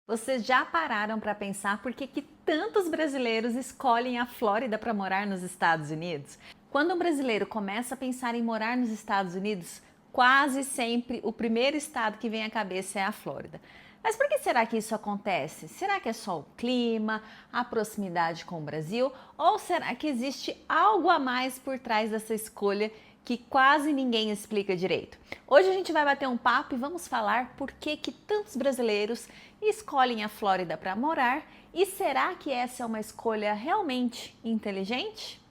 Vocês já pararam para pensar por que tantos brasileiros escolhem a Flórida para morar nos Estados Unidos? Quando um brasileiro começa a pensar em morar nos Estados Unidos, quase sempre o primeiro estado que vem à cabeça é a Flórida. Mas por que será que isso acontece? Será que é só o clima, a proximidade com o Brasil? Ou será que existe algo a mais por trás dessa escolha que quase ninguém explica direito? Hoje a gente vai bater um papo e vamos falar por que tantos brasileiros escolhem a Flórida para morar e será que essa é uma escolha realmente inteligente?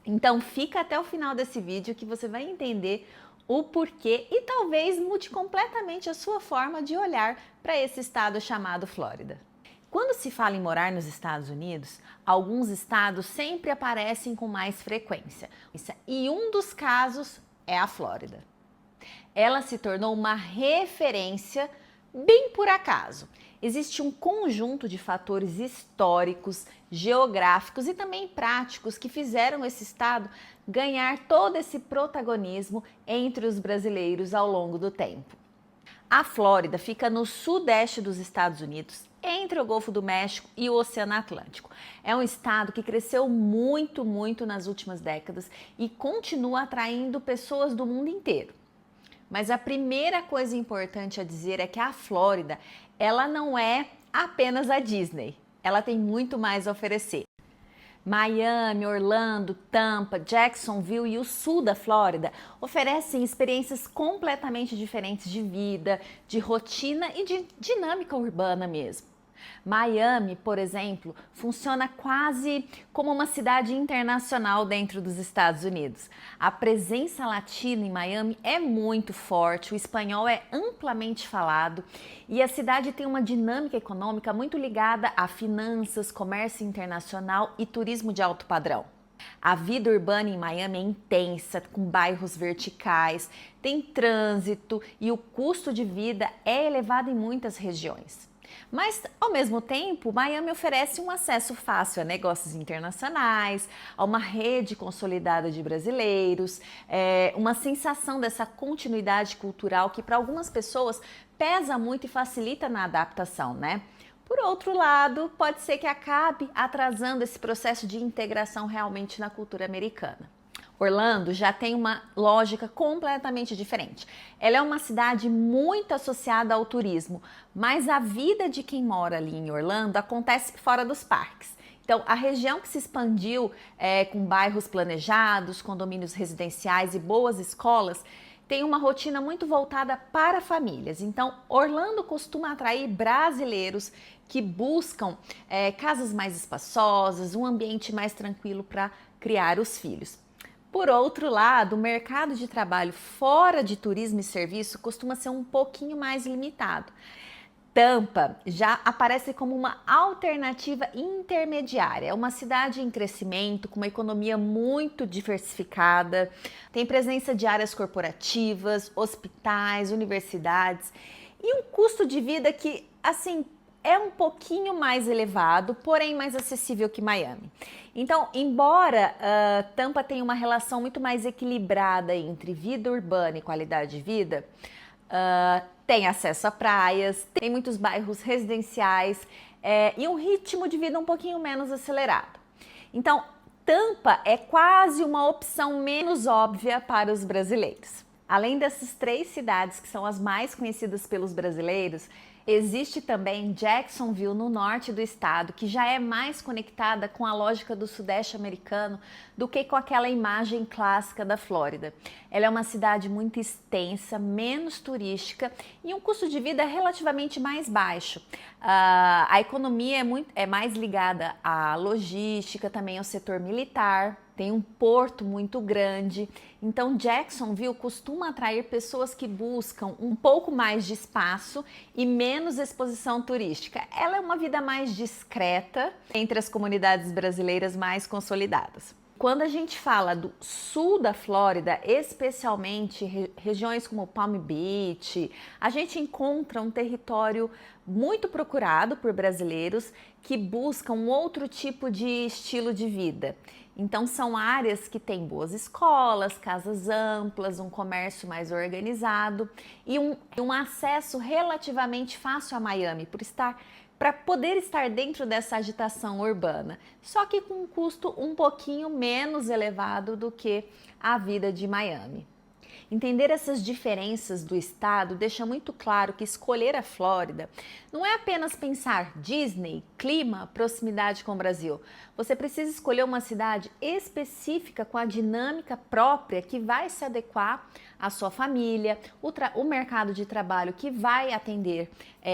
Então fica até o final desse vídeo que você vai entender o porquê e talvez mude completamente a sua forma de olhar para esse estado chamado Flórida. Quando se fala em morar nos Estados Unidos, alguns estados sempre aparecem com mais frequência. E um dos casos é a Flórida. Ela se tornou uma referência bem por acaso. Existe um conjunto de fatores históricos, geográficos e também práticos que fizeram esse estado ganhar todo esse protagonismo entre os brasileiros ao longo do tempo. A Flórida fica no sudeste dos Estados Unidos, entre o Golfo do México e o Oceano Atlântico. É um estado que cresceu muito nas últimas décadas e continua atraindo pessoas do mundo inteiro. Mas a primeira coisa importante a dizer é que a Flórida, ela não é apenas a Disney. Ela tem muito mais a oferecer. Miami, Orlando, Tampa, Jacksonville e o sul da Flórida oferecem experiências completamente diferentes de vida, de rotina e de dinâmica urbana mesmo. Miami, por exemplo, funciona quase como uma cidade internacional dentro dos Estados Unidos. A presença latina em Miami é muito forte, o espanhol é amplamente falado e a cidade tem uma dinâmica econômica muito ligada a finanças, comércio internacional e turismo de alto padrão. A vida urbana em Miami é intensa, com bairros verticais, tem trânsito e o custo de vida é elevado em muitas regiões. Mas, ao mesmo tempo, Miami oferece um acesso fácil a negócios internacionais, a uma rede consolidada de brasileiros, uma sensação dessa continuidade cultural que para algumas pessoas pesa muito e facilita na adaptação, né? Por outro lado, pode ser que acabe atrasando esse processo de integração realmente na cultura americana. Orlando já tem uma lógica completamente diferente. Ela é uma cidade muito associada ao turismo, mas a vida de quem mora ali em Orlando acontece fora dos parques. Então, a região que se expandiu com bairros planejados, condomínios residenciais e boas escolas, tem uma rotina muito voltada para famílias. Então, Orlando costuma atrair brasileiros que buscam casas mais espaçosas, um ambiente mais tranquilo para criar os filhos. Por outro lado, o mercado de trabalho fora de turismo e serviço costuma ser um pouquinho mais limitado. Tampa já aparece como uma alternativa intermediária. É uma cidade em crescimento, com uma economia muito diversificada, tem presença de áreas corporativas, hospitais, universidades e um custo de vida que, assim, é um pouquinho mais elevado, porém mais acessível que Miami. Então, embora Tampa tenha uma relação muito mais equilibrada entre vida urbana e qualidade de vida, tem acesso a praias, tem muitos bairros residenciais e um ritmo de vida um pouquinho menos acelerado. Então, Tampa é quase uma opção menos óbvia para os brasileiros. Além dessas três cidades que são as mais conhecidas pelos brasileiros, existe também Jacksonville, no norte do estado, que já é mais conectada com a lógica do sudeste americano do que com aquela imagem clássica da Flórida. Ela é uma cidade muito extensa, menos turística e um custo de vida relativamente mais baixo. A economia é mais ligada à logística, também ao setor militar. Tem um porto muito grande, então Jacksonville costuma atrair pessoas que buscam um pouco mais de espaço e menos exposição turística. Ela é uma vida mais discreta entre as comunidades brasileiras mais consolidadas. Quando a gente fala do sul da Flórida, especialmente regiões como Palm Beach, a gente encontra um território muito procurado por brasileiros que buscam outro tipo de estilo de vida. Então são áreas que têm boas escolas, casas amplas, um comércio mais organizado e um acesso relativamente fácil a Miami, para poder estar dentro dessa agitação urbana, só que com um custo um pouquinho menos elevado do que a vida de Miami. Entender essas diferenças do estado deixa muito claro que escolher a Flórida não é apenas pensar Disney, clima, proximidade com o Brasil. Você precisa escolher uma cidade específica com a dinâmica própria que vai se adequar à sua família, o mercado de trabalho que vai atender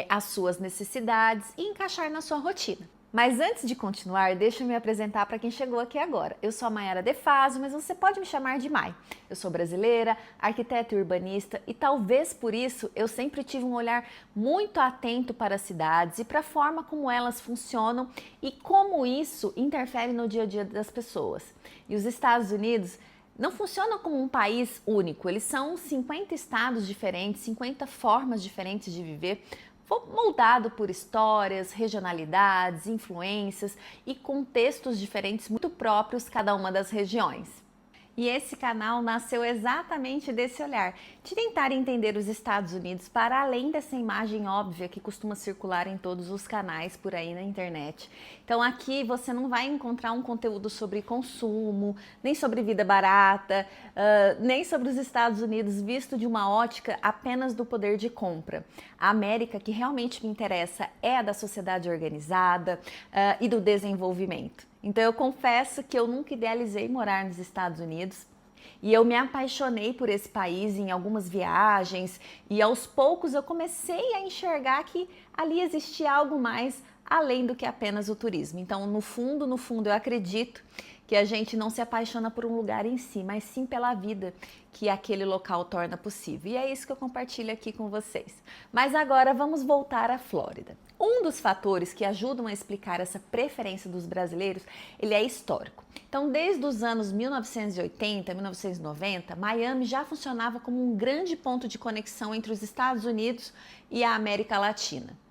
às suas necessidades e encaixar na sua rotina. Mas antes de continuar, deixa eu me apresentar para quem chegou aqui agora. Eu sou a Mayara De Fazio, mas você pode me chamar de Mai. Eu sou brasileira, arquiteta e urbanista e talvez por isso eu sempre tive um olhar muito atento para as cidades e para a forma como elas funcionam e como isso interfere no dia a dia das pessoas. E os Estados Unidos não funcionam como um país único, eles são 50 estados diferentes, 50 formas diferentes de viver, moldado por histórias, regionalidades, influências e contextos diferentes muito próprios cada uma das regiões. E esse canal nasceu exatamente desse olhar, de tentar entender os Estados Unidos para além dessa imagem óbvia que costuma circular em todos os canais por aí na internet. Então aqui você não vai encontrar um conteúdo sobre consumo, nem sobre vida barata, nem sobre os Estados Unidos visto de uma ótica apenas do poder de compra. A América que realmente me interessa é a da sociedade organizada e do desenvolvimento. Então eu confesso que eu nunca idealizei morar nos Estados Unidos e eu me apaixonei por esse país em algumas viagens e aos poucos eu comecei a enxergar que ali existia algo mais além do que apenas o turismo. Então no fundo eu acredito que a gente não se apaixona por um lugar em si, mas sim pela vida que aquele local torna possível. E é isso que eu compartilho aqui com vocês. Mas agora vamos voltar à Flórida. Um dos fatores que ajudam a explicar essa preferência dos brasileiros, ele é histórico. Então, desde os anos 1980, 1990, Miami já funcionava como um grande ponto de conexão entre os Estados Unidos e a América Latina.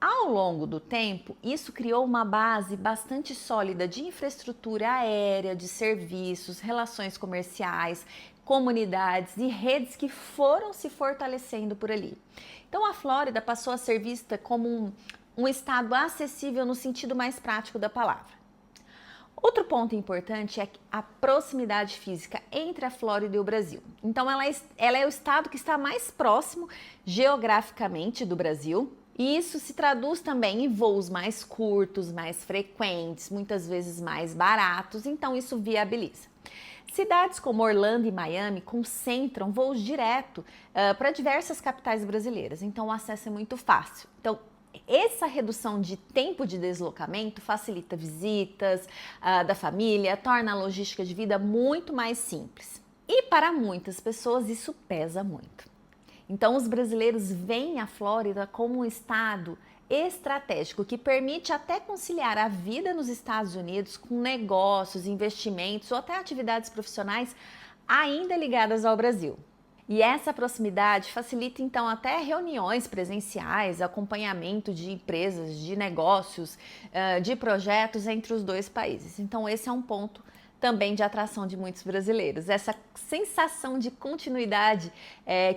Ao longo do tempo, isso criou uma base bastante sólida de infraestrutura aérea, de serviços, relações comerciais, comunidades e redes que foram se fortalecendo por ali. Então a Flórida passou a ser vista como um estado acessível no sentido mais prático da palavra. Outro ponto importante é a proximidade física entre a Flórida e o Brasil. Então ela é o estado que está mais próximo geograficamente do Brasil. E isso se traduz também em voos mais curtos, mais frequentes, muitas vezes mais baratos, então isso viabiliza. Cidades como Orlando e Miami concentram voos direto para diversas capitais brasileiras, então o acesso é muito fácil. Então, essa redução de tempo de deslocamento facilita visitas da família, torna a logística de vida muito mais simples. E para muitas pessoas isso pesa muito. Então, os brasileiros veem a Flórida como um estado estratégico que permite até conciliar a vida nos Estados Unidos com negócios, investimentos ou até atividades profissionais ainda ligadas ao Brasil. E essa proximidade facilita então até reuniões presenciais, acompanhamento de empresas, de negócios, de projetos entre os dois países. Então, esse é um ponto também de atração de muitos brasileiros, essa sensação de continuidade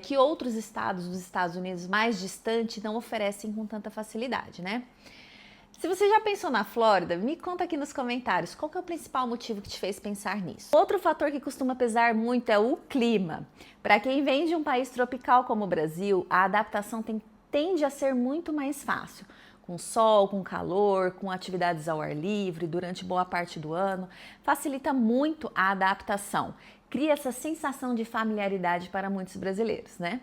que outros estados dos Estados Unidos mais distantes não oferecem com tanta facilidade, né? Se você já pensou na Flórida, me conta aqui nos comentários qual que é o principal motivo que te fez pensar nisso. Outro fator que costuma pesar muito é o clima. Para quem vem de um país tropical como o Brasil, a adaptação tende a ser muito mais fácil. Com sol, com calor, com atividades ao ar livre durante boa parte do ano, facilita muito a adaptação. Cria essa sensação de familiaridade para muitos brasileiros, né?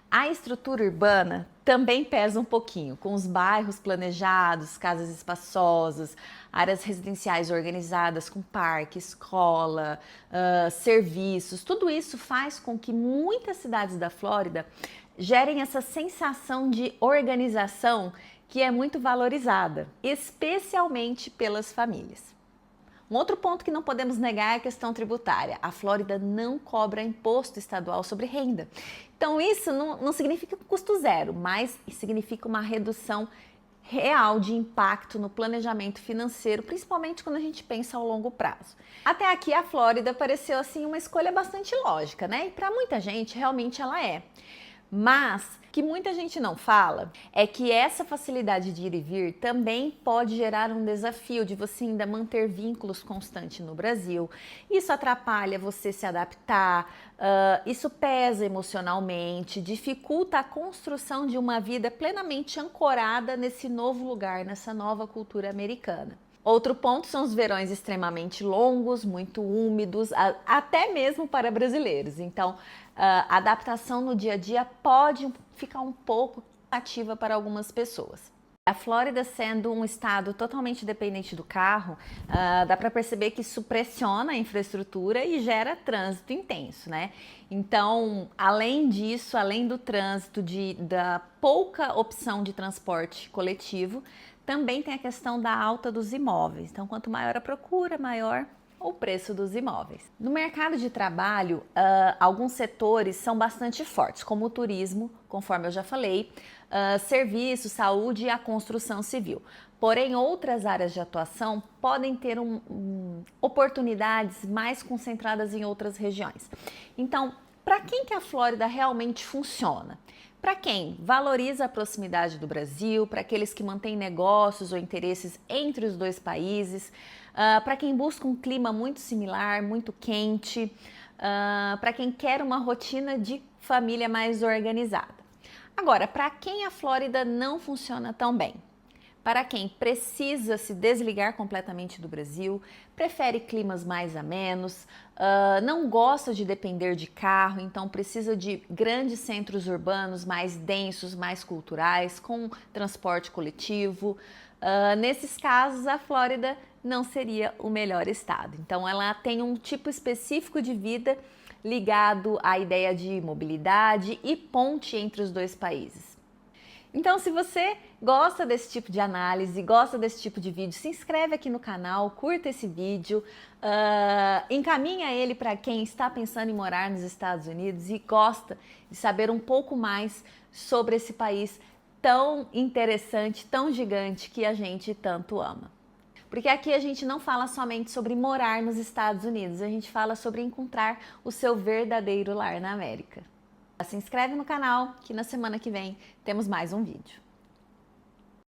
A estrutura urbana também pesa um pouquinho, com os bairros planejados, casas espaçosas, áreas residenciais organizadas com parque, escola, serviços. Tudo isso faz com que muitas cidades da Flórida gerem essa sensação de organização que é muito valorizada, especialmente pelas famílias. Um outro ponto que não podemos negar é a questão tributária. A Flórida não cobra imposto estadual sobre renda. Então isso não significa custo zero, mas significa uma redução real de impacto no planejamento financeiro, principalmente quando a gente pensa ao longo prazo. Até aqui a Flórida pareceu assim uma escolha bastante lógica, né? E para muita gente realmente ela é. Mas o que muita gente não fala é que essa facilidade de ir e vir também pode gerar um desafio de você ainda manter vínculos constantes no Brasil. Isso atrapalha você se adaptar, isso pesa emocionalmente, dificulta a construção de uma vida plenamente ancorada nesse novo lugar, nessa nova cultura americana. Outro ponto são os verões extremamente longos, muito úmidos, até mesmo para brasileiros. Então, a adaptação no dia a dia pode ficar um pouco ativa para algumas pessoas. A Flórida sendo um estado totalmente dependente do carro, dá para perceber que isso pressiona a infraestrutura e gera trânsito intenso, né? Então, além disso, além do trânsito, da pouca opção de transporte coletivo, também tem a questão da alta dos imóveis. Então, quanto maior a procura, maior o preço dos imóveis. No mercado de trabalho, alguns setores são bastante fortes, como o turismo, conforme eu já falei, serviço, saúde e a construção civil. Porém, outras áreas de atuação podem ter oportunidades mais concentradas em outras regiões. Então, para quem que a Flórida realmente funciona? Para quem valoriza a proximidade do Brasil, para aqueles que mantêm negócios ou interesses entre os dois países, para quem busca um clima muito similar, muito quente, para quem quer uma rotina de família mais organizada. Agora, para quem a Flórida não funciona tão bem? Para quem precisa se desligar completamente do Brasil, prefere climas mais amenos, não gosta de depender de carro, então precisa de grandes centros urbanos mais densos, mais culturais, com transporte coletivo. Nesses casos, a Flórida não seria o melhor estado. Então, ela tem um tipo específico de vida ligado à ideia de mobilidade e ponte entre os dois países. Então, se você gosta desse tipo de análise, gosta desse tipo de vídeo, se inscreve aqui no canal, curta esse vídeo, encaminha ele para quem está pensando em morar nos Estados Unidos e gosta de saber um pouco mais sobre esse país tão interessante, tão gigante que a gente tanto ama. Porque aqui a gente não fala somente sobre morar nos Estados Unidos, a gente fala sobre encontrar o seu verdadeiro lar na América. Se inscreve no canal que na semana que vem temos mais um vídeo.